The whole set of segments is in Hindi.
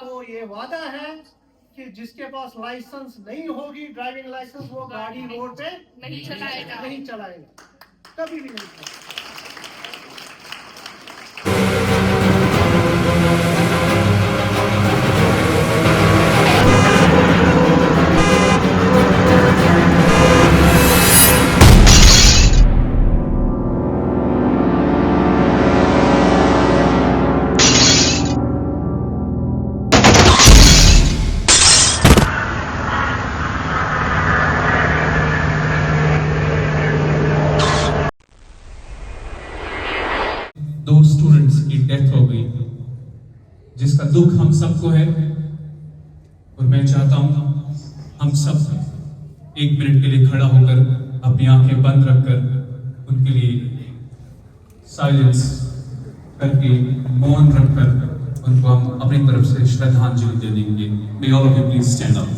को ये वादा है कि जिसके पास लाइसेंस नहीं होगी, ड्राइविंग लाइसेंस, वो गाड़ी रोड पे नहीं चलाएगा, कभी भी नहीं चलाएगा। दो स्टूडेंट्स की डेथ हो गई, जिसका दुख हम सबको है। और मैं चाहता हूं हम सब एक मिनट के लिए खड़ा होकर अपनी आंखें बंद रखकर उनके लिए साइलेंस करके, मौन रखकर उनको हम अपनी तरफ से श्रद्धांजलि दे देंगे। May all of you please stand up.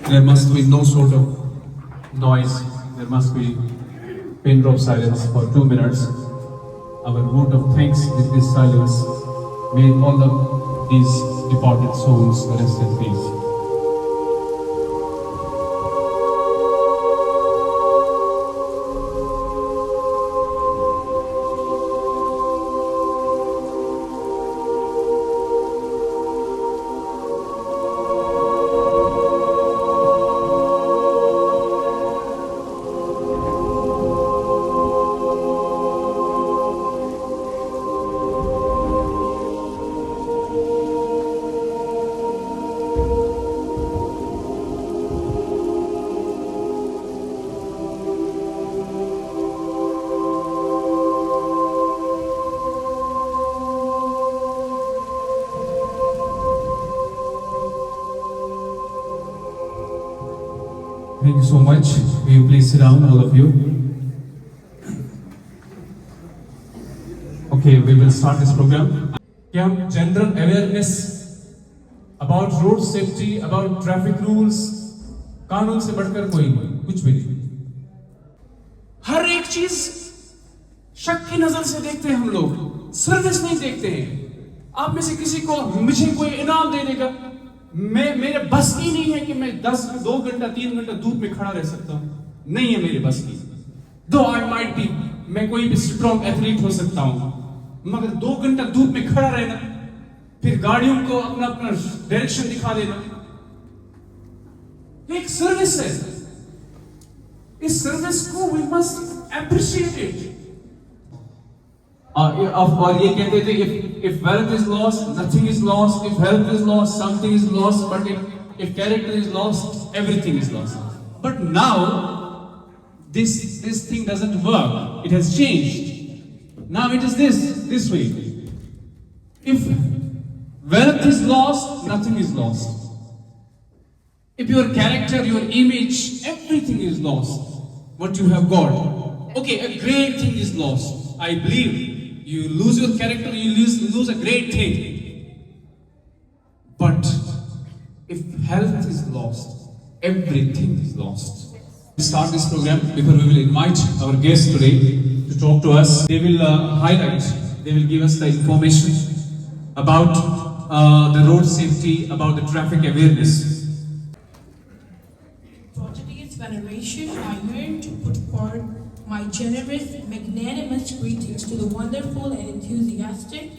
There must be no sort of noise. There must be pin drop silence for 2 minutes. Our vote of thanks with this silence. May all of these departed souls rest in peace. Thank you so much. Will you please sit down, all of you? Okay, we will start this program. क्या हम general awareness about road safety, about traffic rules, कानून से बढ़कर कोई नहीं, कुछ भी नहीं। हर एक चीज शक की नजर से देखते हैं हम लोग, सर्विस नहीं देखते हैं। आप में से किसी को मुझे कोई इनाम दे देगा, मेरे बस की नहीं है कि मैं 2 घंटा 3 घंटा धूप में खड़ा रह सकता हूं, नहीं है मेरे बस की। दो आई माइट बी, मैं कोई भी स्ट्रॉन्ग एथलीट हो सकता हूं, मगर 2 घंटा धूप में खड़ा रहना, फिर गाड़ियों को अपना अपना डायरेक्शन दिखा देना, एक सर्विस है। इस सर्विस को वी मस्ट अप्रिशिएट इट। और ये कहते थे if wealth is lost, nothing is lost. If health is lost, something is lost. But if character is lost, everything is lost. But now this thing doesn't work. It has changed. Now it is this way. If wealth is lost, nothing is lost. If your character, your image, everything is lost. What you have got, okay, a great thing is lost. I believe. You lose your character, you lose a great thing. But if health is lost, everything is lost. We start this program because we will invite our guests today to talk to us. They will highlight, they will give us the information about the road safety, about the traffic awareness. For today's veneration, I yearn to put forward my generous, magnanimous greetings to the wonderful and enthusiastic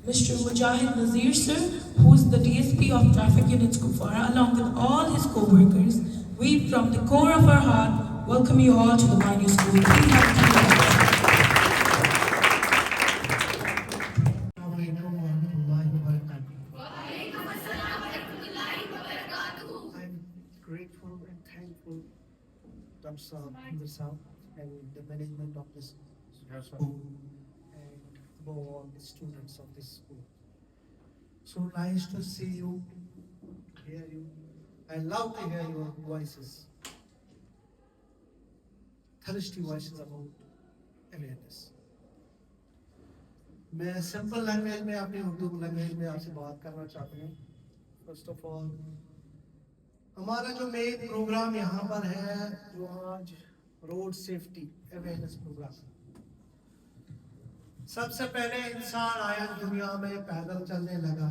Mr. Mujahid Nazir sir, who is the DSP of Traffic Units Kufara, along with all his co-workers. We, from the core of our heart, welcome you all to the Minor School. Please have I'm grateful and thankful to Amsa and the management of this school and above all the students of this school. So nice to see you, hear you. I love to hear your voices, thirsty voices about awareness. मैं सिंपल लैंग्वेज में, अपनी उर्दू लैंग्वेज में आपसे बात करना चाहती हूँ। फर्स्ट ऑफ ऑल, हमारा जो मेन प्रोग्राम यहाँ पर है, जो आज रोड सेफ्टी अवेयरनेस प्रोग्राम, सबसे पहले इंसान आया दुनिया में, पैदल चलने लगा,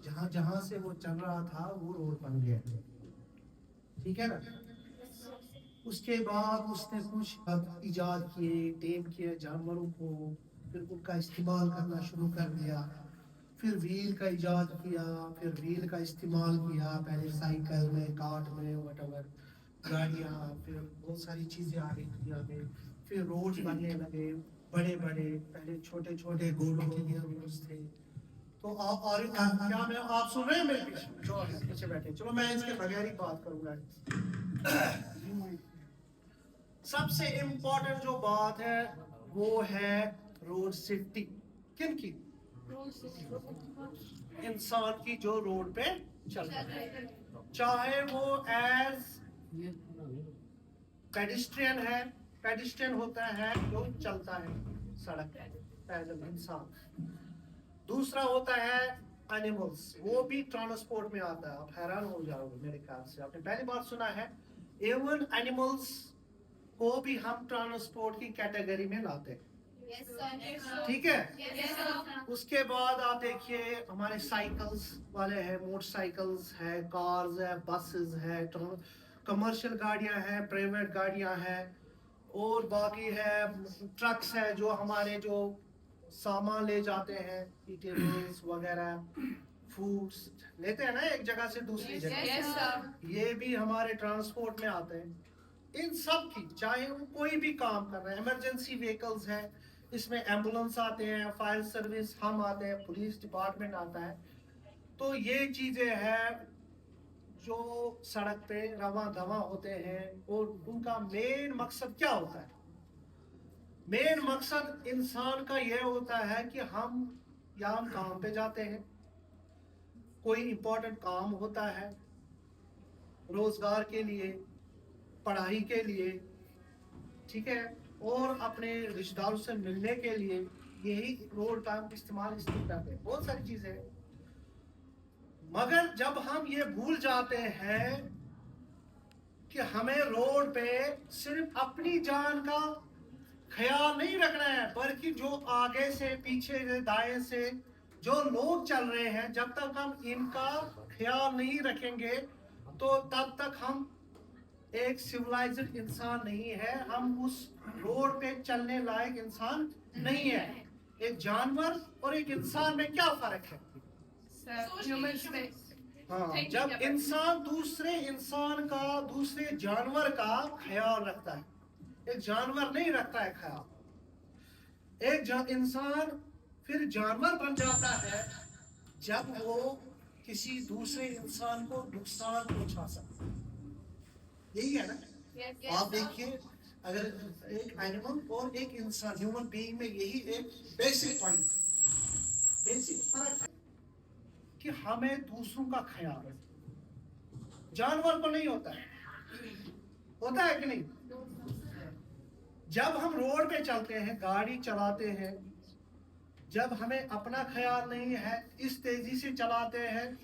जहां जहां से वो चल रहा था वो रोड बन गया, ठीक है ना। उसके बाद उसने कुछ इजाद किए, टेम किए जानवरों को, फिर उनका इस्तेमाल करना शुरू कर दिया, फिर व्हील का इजाद किया, फिर व्हील का इस्तेमाल किया, पहले साइकिल में, कार्ट में, वटएवर गाड़ियाँ, फिर बहुत सारी चीज़ें आ गई दुनिया में, फिर रोड्स बनने लगे बड़े बड़े, पहले छोटे छोटे घोड़ों के लिए रोड्स थे। तो और क्या मैं, आप सुन रहे हैं मेरे पीछे जो है पीछे बैठे, चलो मैं इसके बगैर ही बात करूंगा। सबसे इम्पोर्टेंट जो बात है वो है रोड सेफ्टी। किन की? इंसान की जो रोड पे चल रहा है, चाहे वो एज पेडिस्ट्रियन है, पेडिस्ट्रियन होता है जो चलता है सड़क पे, पैदल इंसान। दूसरा होता है एनिमल्स, वो भी ट्रांसपोर्ट में आता है। आप हैरान हो जाओगे मेरे ख्याल से, आपने पहली बार सुना है इवन एनिमल्स को भी हम ट्रांसपोर्ट की कैटेगरी में लाते हैं, ठीक है। उसके बाद आप देखिए हमारे साइकिल्स वाले हैं, मोटरसाइकिल्स है, कार्स है, बसेस है, कमर्शियल गाड़ियां हैं, प्राइवेट गाड़ियां हैं, और बाकी है ट्रक्स है जो हमारे जो सामान ले जाते हैं, इटेबल्स वगैरह, फूड्स लेते हैं ना एक जगह से दूसरी जगह, ये भी हमारे ट्रांसपोर्ट में आते हैं। इन सब की, चाहे वो कोई भी काम कर रहे हैं, इमरजेंसी व्हीकल्स हैं, इसमें एम्बुलेंस आते हैं, फायर सर्विस हम आते हैं, पुलिस डिपार्टमेंट आता है। तो ये चीजें हैं जो सड़क पे रवा दवा होते हैं, और उनका मेन मकसद क्या होता है? मेन मकसद इंसान का यह होता है कि हम यहाँ काम पे जाते हैं, कोई इंपॉर्टेंट काम होता है, रोजगार के लिए, पढ़ाई के लिए, ठीक है, और अपने रिश्तेदारों से मिलने के लिए, यही रोड का इस्तेमाल करते हैं। बहुत सारी चीजें हैं, मगर जब हम ये भूल जाते हैं कि हमें रोड पे सिर्फ अपनी जान का ख्याल नहीं रखना है, बल्कि जो आगे से, पीछे से, दाएं से जो लोग चल रहे हैं, जब तक हम इनका ख्याल नहीं रखेंगे तो तब तक हम एक सिविलाइज्ड इंसान नहीं है, हम उस रोड पे चलने लायक इंसान नहीं है। एक जानवर और एक इंसान में क्या फर्क है? हाँ, जब इंसान दूसरे इंसान का, दूसरे जानवर का ख्याल रखता है, एक जानवर नहीं रखता है ख्याल। एक इंसान फिर जानवर बन जाता है जब वो किसी दूसरे इंसान को नुकसान पहुंचा सकता है। यही है ना। आप देखिए, अगर एक एनिमल और एक इंसान, ह्यूमन बीइंग में यही एक बेसिक पॉइंट, बेसिक फर्क है कि हमें दूसरों का ख्याल है। जानवर को नहीं होता है, होता है कि नहीं? जब हम रोड पे चलते हैं, गाड़ी चलाते हैं, जब हमें अपना ख्याल नहीं है, इस तेजी से चलाते हैं,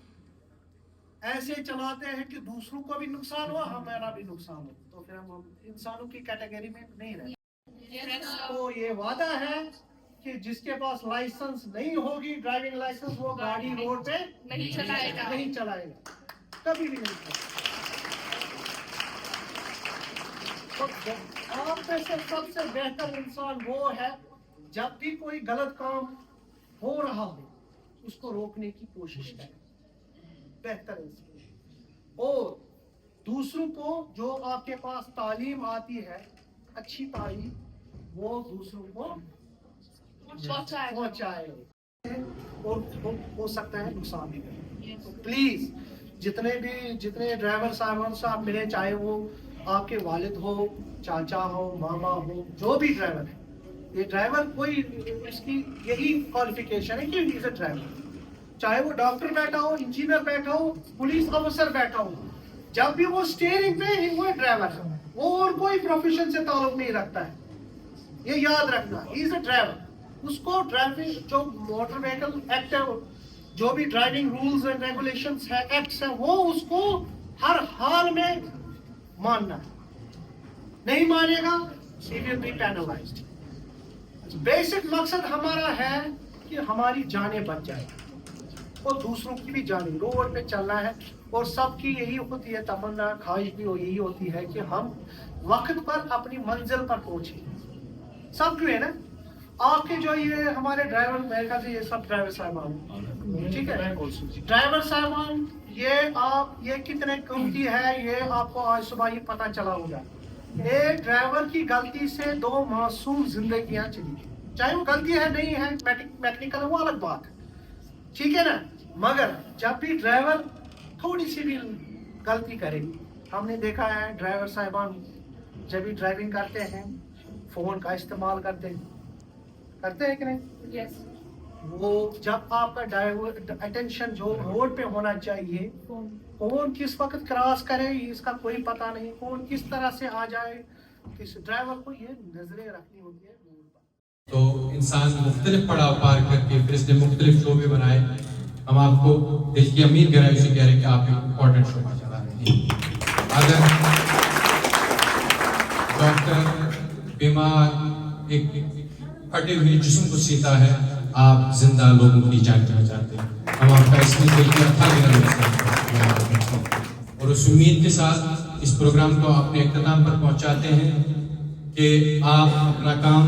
ऐसे चलाते हैं कि दूसरों को भी नुकसान हुआ, हमारा भी नुकसान हो, तो फिर हम इंसानों की कैटेगरी में नहीं रहते। तो ये वादा है कि जिसके पास लाइसेंस नहीं होगी, ड्राइविंग लाइसेंस, वो गाड़ी रोड पे नहीं चलाएगा, कभी भी नहीं चलाएगा। तो आप में से सबसे बेहतर इंसान वो है जब भी कोई गलत काम हो रहा हो उसको रोकने की कोशिश करें, बेहतर इंसान। और दूसरों को, जो आपके पास तालीम आती है, अच्छी तालीम, वो दूसरों को पहुंचाए, और हो सकता है नुकसान भी करे। तो प्लीज जितने ड्राइवर साहब से आप मिले, चाहे वो आपके वालिद हो, चाचा हो, मामा हो, जो भी ड्राइवर है, ये ड्राइवर कोई इसकी यही क्वालिफिकेशन है कि इज अ ड्राइवर। चाहे वो डॉक्टर बैठा हो, इंजीनियर बैठा हो, पुलिस ऑफिसर बैठा हो, जब भी वो स्टीयरिंग पे ही, वो ड्राइवर है, वो और कोई प्रोफेशन से ताल्लुक नहीं रखता है, ये याद रखना, ही इज अ ड्राइवर। उसको ड्राइविंग, जो मोटर व्हीकल एक्ट है, जो भी ड्राइविंग रूल्स एंड रेगुलेशंस है, एक्ट्स है, वो उसको हर हाल में मानना है। नहीं मानेगा, he will be penalized। Basic मकसद हमारा है कि हमारी जानें बच जाए और दूसरों की भी जानें। रोड पे चलना है और सबकी यही होती है तमन्ना, ख्वाहिश भी यही होती है कि हम वक्त पर अपनी मंजिल पर पहुंचे। सबकी है ना। आपके जो ये हमारे ड्राइवर, मेरे ख्याल से ये सब ड्राइवर साहबान, ठीक है, ड्राइवर साहबान, ये कितने कीमती है ये आपको आज सुबह ही पता चला होगा। एक ड्राइवर की गलती से 2 मासूम जिंदगियां चली गई। चाहे वो गलती है नहीं है, मैकेनिकल है, वो अलग बात, ठीक है ना। मगर जब भी ड्राइवर थोड़ी सी भी गलती करे, हमने देखा है ड्राइवर साहिबान जब भी ड्राइविंग करते हैं फोन का इस्तेमाल करते हैं कि नहीं? Yes. वो जब आपका अटेंशन जो रोड पे होना चाहिए, कौन किस वक्त क्रॉस करे इसका कोई पता नहीं, कौन किस तरह से आ जाए, किस ड्राइवर को ये नजरें रखनी होती है रोड पर। तो इंसान मुख्तलिफ पड़ाव पार करके फिर इसने मुख्तलिफ शोबे बनाए। हम आपको दिल की अमीर गहराई से कह रहे हैं कि आप एक इम्पोर्टेंट शोबा चला रहे हैं। अगर डॉक्टर बीमार एक फटे हुए जिस्म को सीता है, आप जिंदा लोगों की जान बचाते हैं। हम आपका इसमें दिल की और उस उम्मीद के साथ इस प्रोग्राम को अपने इख्तिताम पर पहुंचाते हैं कि आप अपना काम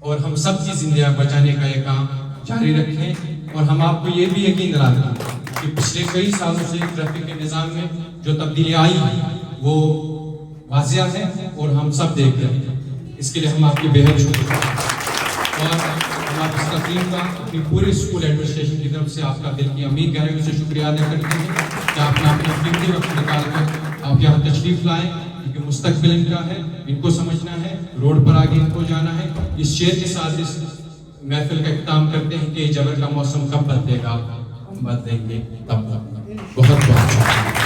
और हम सब की जिंदगी बचाने का ये काम जारी रखें। और हम आपको ये भी यकीन दिलाते हैं कि पिछले कई सालों से ट्रैफिक के निज़ाम में जो तब्दीली आई वो वाजिया है और हम सब देख रहे हैं। इसके लिए हम आपके बेहद शुक्रिया और हम आप इस तकरीम का अपनी पूरे स्कूल एडमिनिस्ट्रेशन की तरफ से आपका दिल की अमीर गहराई से शुक्रिया अदा करते हैं कि आपने अपना कीमती वक्त निकाल कर आप यहाँ तशरीफ लाएं, क्योंकि मुस्तकबिल इनका है, इनको समझना है, रोड पर आगे इनको जाना है। इस शेर के साथ इस महफिल का इख्तिताम करते हैं कि जबर का मौसम कब बदलेगा, हम बदलेंगे तब। बहुत बहुत